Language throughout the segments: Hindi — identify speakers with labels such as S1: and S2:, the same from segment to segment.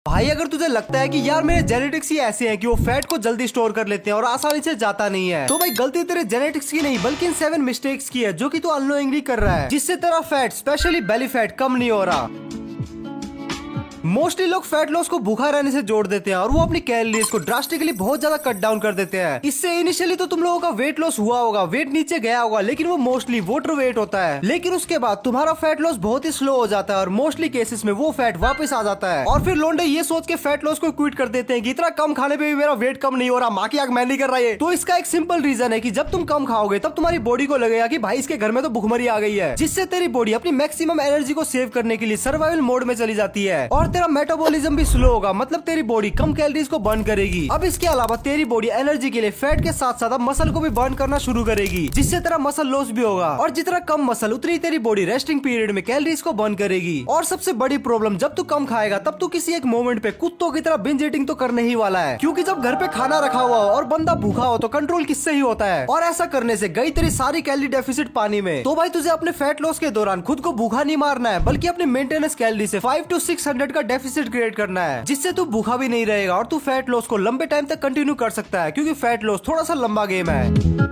S1: भाई अगर तुझे लगता है कि यार मेरे जेनेटिक्स ही ऐसे हैं कि वो फैट को जल्दी स्टोर कर लेते हैं और आसानी से जाता नहीं है, तो भाई गलती तेरे जेनेटिक्स की नहीं बल्कि इन 7 मिस्टेक्स की है जो कि तू अननोइंगली कर रहा है, जिससे तेरा फैट स्पेशली बेली फैट कम नहीं हो रहा। मोस्टली लोग फैट लॉस को भूखा रहने से जोड़ देते हैं और वो अपनी कैलोरीज को ड्रास्टिकली बहुत ज्यादा कट डाउन कर देते हैं। इससे इनिशियली तो तुम लोगों का वेट लॉस हुआ होगा, वेट नीचे गया होगा, लेकिन वो मोस्टली वाटर वेट होता है। लेकिन उसके बाद तुम्हारा फैट लॉस बहुत ही स्लो हो जाता है और मोस्टली केसेस में वो फैट वापस आ जाता है और फिर लोंडे ये सोच के फैट लॉस को क्विट कर देते हैं कि इतना कम खाने पे भी मेरा वेट कम नहीं हो रहा, माँ की आग मैं नहीं कर रहा है। तो इसका एक सिंपल रीजन है कि जब तुम कम खाओगे तब तुम्हारी बॉडी को लगेगा कि भाई इसके घर में तो भुखमरी आ गई है, जिससे तेरी बॉडी अपनी मैक्सिमम एनर्जी को सेव करने के लिए सर्वाइवल मोड में चली जाती है और तेरा मेटाबॉलिज्म भी स्लो होगा, मतलब तेरी बॉडी कम कैलोरीज को बर्न करेगी। अब इसके अलावा तेरी बॉडी एनर्जी के लिए फैट के साथ साथ अब मसल को भी बर्न करना शुरू करेगी, जिससे तेरा मसल लॉस भी होगा और जितना कम मसल उतनी तेरी बॉडी रेस्टिंग पीरियड में कैलोरीज को बर्न करेगी। और सबसे बड़ी प्रॉब्लम, जब तू कम खाएगा तब तू किसी एक मोमेंट पे कुत्तों की तरह बिंज ईटिंग तो करने ही वाला है, क्योंकि जब घर पे खाना रखा हुआ हो और बंदा भूखा हो तो कंट्रोल किससे ही होता है, और ऐसा करने से गई तेरी सारी कैलोरी डेफिसिट पानी में। तो भाई तुझे अपने फैट लॉस के दौरान खुद को भूखा नहीं मारना है, बल्कि अपनी मेंटेनेंस कैलोरी से 500 to 600 का डेफिसिट क्रिएट करना है, जिससे तू भूखा भी नहीं रहेगा और तू फैट लॉस को लंबे टाइम तक कंटिन्यू कर सकता है, क्योंकि फैट लॉस थोड़ा सा लंबा गेम है।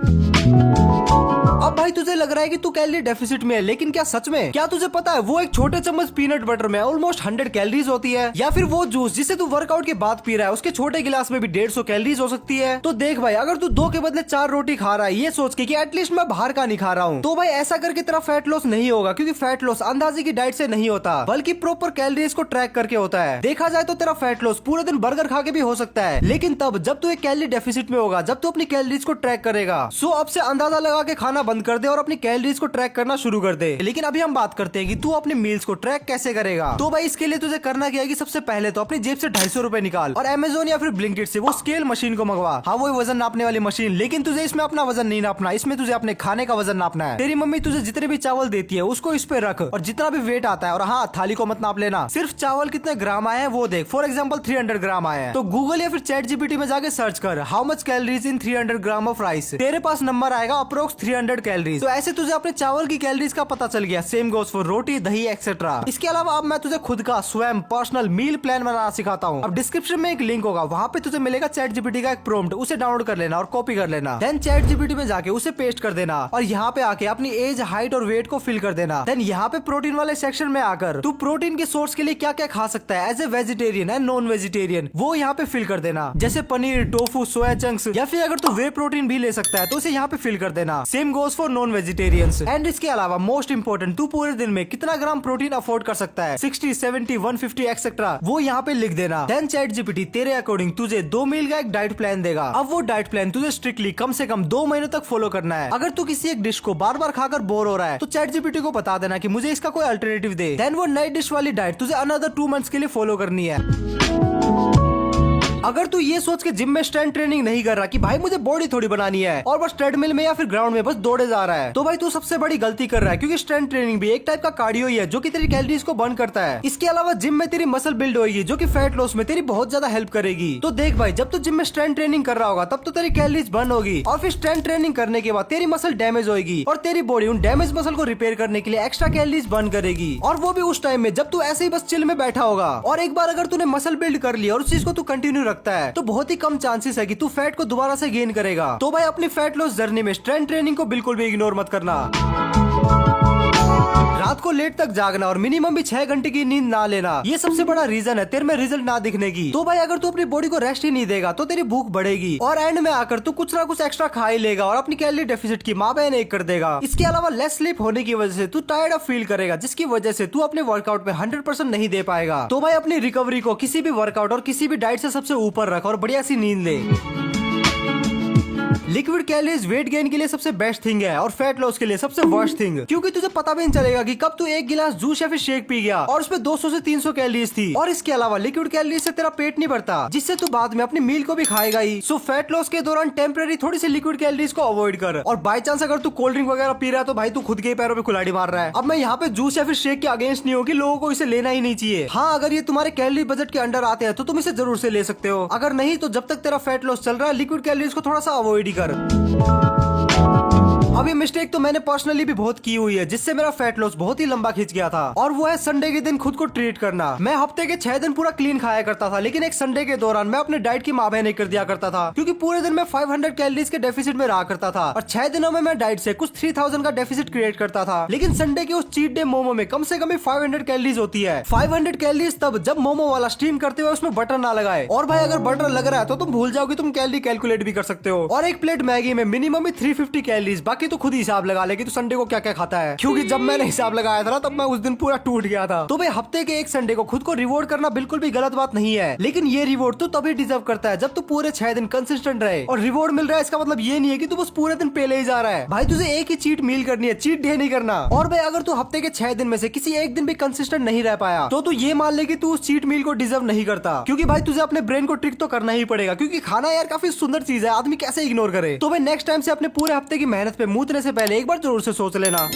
S1: अब भाई तुझे लग रहा है कि तू कैलोरी डेफिसिट में है, लेकिन क्या सच में? क्या तुझे पता है वो एक छोटे चम्मच पीनट बटर में ऑलमोस्ट 100 कैलोरीज होती है, या फिर वो जूस जिसे तू वर्कआउट के बाद पी रहा है उसके छोटे गिलास में भी 150 कैलोरीज हो सकती है। तो देख भाई, अगर तू 2 के बदले 4 रोटी खा रहा है ये सोच के कि एटलीस्ट मैं बाहर का नहीं खा रहा हूँ, तो भाई ऐसा करके तेरा फैट लॉस नहीं होगा, क्योंकि फैट लॉस अंदाजे की डाइट से नहीं होता बल्कि प्रॉपर कैलोरीज को ट्रैक करके होता है। देखा जाए तो तेरा फैट लॉस पूरे दिन बर्गर खा के भी हो सकता है, लेकिन तब जब तू एक कैलोरी डेफिसिट में होगा, जब तू अपनी कैलोरीज को ट्रैक करेगा। सो अब से अंदाजा लगा के खाना बंद कर दे और अपनी कैलोरीज को ट्रैक करना शुरू कर दे। लेकिन अभी हम बात करते हैं कि तू अपने मील्स को ट्रैक कैसे करेगा। तो भाई इसके लिए तुझे करना क्या है कि सबसे पहले तो अपनी जेब से 250 रुपए निकाल और अमेजोन या फिर ब्लिंकिट से वो स्केल मशीन को मंगवा। हाँ, वो वजन नापने वाली मशीन, लेकिन तुझे इसमें अपना वजन नहीं नापना, इसमें तुझे अपने खाने का वजन नापना है। तेरी मम्मी तुझे जितने भी चावल देती है उसको इस पे रख और जितना भी वेट आता है, और हाँ थाली को मत नाप लेना, सिर्फ चावल कितने ग्राम आए हैं वो देख। फॉर एग्जाम्पल 300 ग्राम आए हैं, तो गूगल या फिर चैट जीपीटी में जाके सर्च कर how much calories in 300 gram of rice, तेरे पास नंबर आएगा अप्रोक्स 300 कैलोरीज। तो ऐसे तुझे अपने चावल की कैलोरीज का पता चल गया। सेम गोस फॉर रोटी, दही एक्सेट्रा। इसके अलावा अब मैं तुझे खुद का स्वयं पर्सनल मील प्लान बनाना सिखाता हूँ। अब डिस्क्रिप्शन में एक लिंक होगा, वहाँ पे तुझे मिलेगा चैट जीपीटी का एक प्रॉम्प्ट, उसे डाउनलोड कर लेना और कॉपी कर लेना। देन चैट जीपीटी में जाके उसे पेस्ट कर देना और यहाँ पे आके अपनी एज, हाइट और वेट को फिल कर देना। देन यहाँ पे प्रोटीन वाले सेक्शन में आकर तू प्रोटीन के सोर्स के लिए क्या क्या खा सकता है as a vegetarian and non vegetarian, वो यहाँ पे फिल कर देना, जैसे पनीर, टोफू, सोया चंक्स, या फिर अगर तू वे प्रोटीन भी ले सकता है तो उसे यहाँ पे फिल कर देना। Same goes for non vegetarians. And इसके अलावा मोस्ट इंपोर्टेंट, तू पूरे दिन में कितना ग्राम प्रोटीन अफोर्ड कर सकता है, 60, 70, 150 एक्सेट्रा, वो यहाँ पे लिख देना। देन चैट जीपीटी तेरे अकॉर्डिंग तुझे 2 मील का एक डाइट प्लान देगा। अब वो डाइट प्लान तुझे स्ट्रिक्टली कम से कम 2 महीने तक फॉलो करना है। अगर तू किसी एक डिश को बार बार खाकर बोर हो रहा है तो चैट जीपीटी को बता देना कि मुझे इसका कोई अल्टरनेटिव दे। देन वो नई डिश वाली डाइट तुझे अनदर 2 मंथ्स के लिए फॉलो करनी है। अगर तू ये सोच के जिम में स्ट्रेंथ ट्रेनिंग नहीं कर रहा कि भाई मुझे बॉडी थोड़ी बनानी है और बस ट्रेडमिल में या फिर ग्राउंड में बस दौड़े जा रहा है, तो भाई तू सबसे बड़ी गलती कर रहा है, क्योंकि स्ट्रेंथ ट्रेनिंग भी एक टाइप का कार्डियो ही है जो कि तेरी कैलोरीज को बर्न करता है। इसके अलावा जिम में तेरी मसल बिल्ड होगी जो कि फैट लॉस में तेरी बहुत ज्यादा हेल्प करेगी। तो देख भाई, जब तू जिम में स्ट्रेंथ ट्रेनिंग कर रहा होगा तब तो तेरी कैलोरीज बर्न होगी और फिर स्ट्रेंथ ट्रेनिंग करने के बाद तेरी मसल डैमेज होगी और तेरी बॉडी उन डैमेज मसल को रिपेयर करने के लिए एक्स्ट्रा कैलोरीज बर्न करेगी, और वो भी उस टाइम में जब तू ऐसे ही बस चिल में बैठा होगा। और एक बार अगर तूने मसल बिल्ड कर लिया और उस चीज को तू कंटिन्यू रखता है तो बहुत कम चांसेस है कि तू फैट को दोबारा से गेन करेगा। तो भाई अपनी फैट लॉस जर्नी में स्ट्रेंथ ट्रेनिंग को बिल्कुल भी इग्नोर मत करना। रात को लेट तक जागना और मिनिमम भी 6 घंटे की नींद ना लेना, ये सबसे बड़ा रीजन है तेरे में रिजल्ट ना दिखने की। तो भाई अगर तू अपनी बॉडी को रेस्ट ही नहीं देगा तो तेरी भूख बढ़ेगी और एंड में आकर तू कुछ ना कुछ एक्स्ट्रा खा ही लेगा और अपनी कैलोरी डेफिसिट की माँ बहन एक कर देगा। इसके अलावा लेस स्लीप होने की वजह से तू टायर्ड ऑफ फील करेगा, जिसकी वजह से तू अपने वर्कआउट में 100% नहीं दे पाएगा। तो भाई अपनी रिकवरी को किसी भी वर्कआउट और किसी भी डाइट से सबसे ऊपर रख और बढ़िया सी नींद ले। लिक्विड कैलोरीज वेट गेन के लिए सबसे बेस्ट थिंग है और फैट लॉस के लिए सबसे वर्स्ट थिंग, क्योंकि तुझे पता भी नहीं चलेगा कि कब तू एक गिलास जूस या फिर शेक पी गया और उसमें 200 से 300 कैलोरीज थी। और इसके अलावा लिक्विड कैलोरीज से तेरा पेट नहीं भरता, जिससे तू बाद में अपनी मील को भी खाएगा ही। सो फैट लॉस के दौरान टेम्परेरी थोड़ी सी लिक्विड कैलोरीज को अवॉइड कर, और बाय चांस अगर तू कोल्ड ड्रिंक वगैरह पी रहा है तो भाई तू खुद के पैरों पे कुल्हाड़ी मार रहा है। अब मैं यहाँ पे जूस या फिर शेक के अगेंस्ट नहीं हूँ कि लोगों को इसे लेना ही नहीं चाहिए। हाँ, अगर ये तुम्हारे कैलोरी बजट के अंडर आते हैं तो तुम इसे जरूर से ले सकते हो, अगर नहीं तो जब तक तेरा फैट लॉस चल रहा है लिक्विड कैलोरीज को थोड़ा सा अवॉइड ही कर। अब ये मिस्टेक तो मैंने पर्सनली भी बहुत की हुई है, जिससे मेरा फैट लॉस बहुत ही लंबा खिंच गया था। और वो है संडे के दिन खुद को ट्रीट करना। मैं हफ्ते के 6 दिन पूरा क्लीन खाया करता था, लेकिन एक संडे के दौरान मैं अपने डाइट की माबे नहीं कर दिया करता था, क्योंकि पूरे दिन मैं 500 कैलोरीज के डेफिसिट में रहा करता था और 6 दिनों में मैं डाइट से कुछ 3000 का डेफिसिट क्रिएट करता था। लेकिन संडे के उस चीट डे मोमो में कम से कम 500 कैलोरीज होती है। 500 कैलोरीज तब जब मोमो वाला स्टीम करते हुए उसमें बटर ना लगाए। और भाई अगर बटर लग रहा है तो तुम भूल जाओ कि तुम कैलोरी कैलकुलेट भी कर सकते हो। और एक प्लेट मैगी में मिनिमम 350 कैलोरीज, बाकी तो खुद ही हिसाब लगा ले कि तू संडे को क्या क्या खाता है, क्योंकि जब मैंने हिसाब लगाया था ना तब मैं उस दिन पूरा टूट गया था। तो भाई हफ्ते के एक संडे को खुद को रिवॉर्ड करना बिल्कुल भी गलत बात नहीं है, लेकिन ये रिवॉर्ड तो तभी डिजर्व करता है जब तू पूरे 6 दिन कंसिस्टेंट रहे। और रिवॉर्ड मिल रहा है इसका मतलब ये नहीं है कि तू बस पूरे दिन पेले ही जा रहा है। भाई तुझे एक ही चीट मील करनी है, चीट डे नहीं करना। और भाई अगर तू हफ्ते के 6 दिन में से किसी एक दिन भी कंसिस्टेंट नहीं रह पाया तो तू ये मान ले कि तू उस चीट मील को डिजर्व नहीं करता, क्योंकि भाई तुझे अपने ब्रेन को ट्रिक तो करना ही पड़ेगा, क्योंकि खाना यार काफी सुंदर चीज है, आदमी कैसे इग्नोर करे। तो भाई नेक्स्ट टाइम से अपने पूरे हफ्ते की मेहनत पे मूतने से पहले एक बार जरूर से सोच लेना।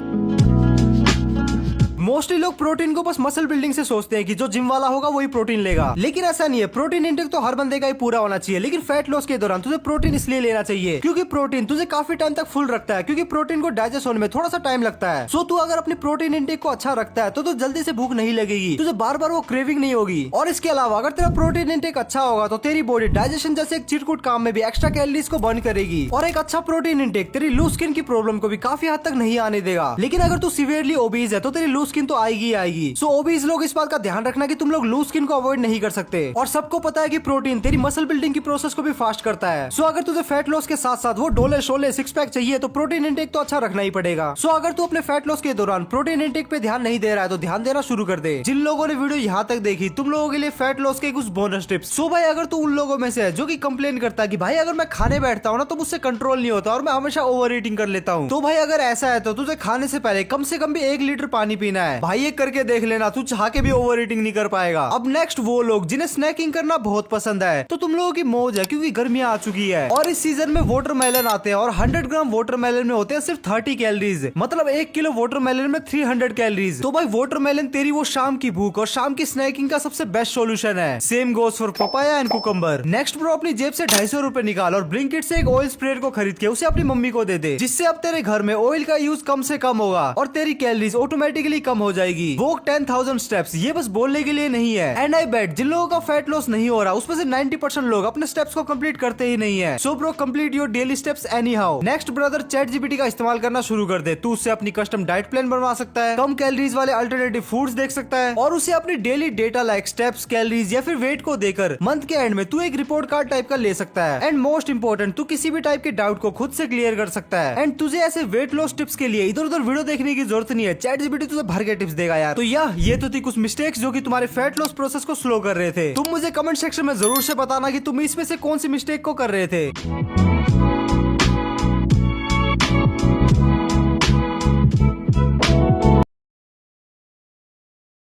S1: मोस्टली लोग प्रोटीन को बस मसल बिल्डिंग से सोचते हैं कि जो जिम वाला होगा वही प्रोटीन लेगा, लेकिन ऐसा नहीं है। प्रोटीन इंटेक तो हर बंदे का ही पूरा होना चाहिए, लेकिन फैट लॉस के दौरान तुझे प्रोटीन इसलिए लेना चाहिए क्योंकि प्रोटीन तुझे काफी टाइम तक फुल रखता है, क्योंकि प्रोटीन को डाइजेस्ट होने में थोड़ा सा टाइम लगता है। सो तू अगर अपनी प्रोटीन इंटेक को अच्छा रखता है तो जल्दी से भूख नहीं लगेगी, तुझे बार बार वो क्रेविंग नहीं होगी। और इसके अलावा अगर तेरा प्रोटीन इंटेक अच्छा होगा तो तेरी बॉडी डाइजेशन जैसे एक चिरकुट काम में भी एक्स्ट्रा कैलोरीज को बर्न करेगी। और एक अच्छा प्रोटीन इंटेक तेरी लूज स्किन की प्रॉब्लम को भी काफी हद तक नहीं आने देगा। लेकिन अगर तू सीवियरली ओबीज है तो तेरी लूज स्किन तो आएगी आएगी। सो ओबीज लोग इस बात का ध्यान रखना कि तुम लोग लूज स्किन को अवॉइड नहीं कर सकते। और सबको पता है कि प्रोटीन तेरी मसल बिल्डिंग की प्रोसेस को भी फास्ट करता है। सो अगर तुझे फैट लॉस के साथ साथ वो डोले शोले सिक्स पैक चाहिए तो प्रोटीन इंटेक तो अच्छा रखना ही पड़ेगा। सो अगर तू अपने फैट लॉस के दौरान प्रोटीन इंटेक पे ध्यान नहीं दे रहा है तो ध्यान देना शुरू कर दे। जिन लोगों ने वीडियो यहाँ तक देखी तुम लोगों के लिए फैट लॉस के कुछ बोनस टिप्स। सो भाई अगर तू उन लोगों में से है जो कि कंप्लेन करता है कि भाई अगर मैं खाने बैठता हूँ ना तो मुझसे कंट्रोल नहीं होता और मैं हमेशा ओवर ईटिंग कर लेता हूँ, तो भाई अगर ऐसा है तो तुझे खाने से पहले कम से कम भी 1 लीटर पानी पीना है। भाई ये करके देख लेना, तू चाह के भी ओवर ईटिंग नहीं कर पाएगा। अब नेक्स्ट वो लोग जिन्हें स्नैकिंग करना बहुत पसंद है, तो तुम लोगों की मौज है क्योंकि गर्मियां आ चुकी है और इस सीजन में वाटरमेलन आते हैं और 100 ग्राम वाटरमेलन में होते हैं सिर्फ 30 कैलोरीज, मतलब 1 किलो वाटरमेलन में 300 कैलोरीज। तो भाई वाटरमेलन तेरी वो शाम की भूख और शाम की स्नैकिंग का सबसे बेस्ट सॉल्यूशन है। Same goes for papaya and cucumber. Next bro अपनी जेब से 250 रुपए निकाल और ब्लिंकिट से एक ऑयल स्प्रेयर को खरीद के उसे अपनी मम्मी को दे दे, जिससे अब तेरे घर में ऑयल का यूज कम से कम होगा और तेरी कैलोरीज ऑटोमेटिकली कम हो जाएगी। वॉक 10,000 स्टेप्स, ये बस बोलने के लिए नहीं है। एंड आई बेट जिन लोगों का फैट लॉस नहीं हो रहा उसमें से 90% लोग अपने स्टेप्स को कंप्लीट करते ही नहीं है। So bro complete your daily steps any how. Next brother chat GPT का इस्तेमाल करना शुरू कर दे। तू उससे अपनी कस्टम डाइट प्लान बनवा सकता है, कम कैलोरीज वाले अल्टरनेटिव फूड्स देख सकता है और उसे अपनी daily data like steps, calories या फिर वेट को देकर मंथ के एंड में तू एक रिपोर्ट कार्ड टाइप का ले सकता है। एंड मोस्ट इंपोर्टेंट तू किसी भी टाइप के डाउट को खुद से क्लियर कर सकता है। एंड तुझे ऐसे वेट लॉस टिप्स के लिए इधर उधर वीडियो देखने की जरूरत नहीं है, चैट जीपीटी तुझे भर के टिप्स देगा यार। तो ये तो थी कुछ मिस्टेक्स जो कि तुम्हारे फैट लॉस प्रोसेस को स्लो कर रहे थे। तुम मुझे कमेंट सेक्शन में जरूर से बताना कि तुम इसमें से कौन सी मिस्टेक को कर रहे थे।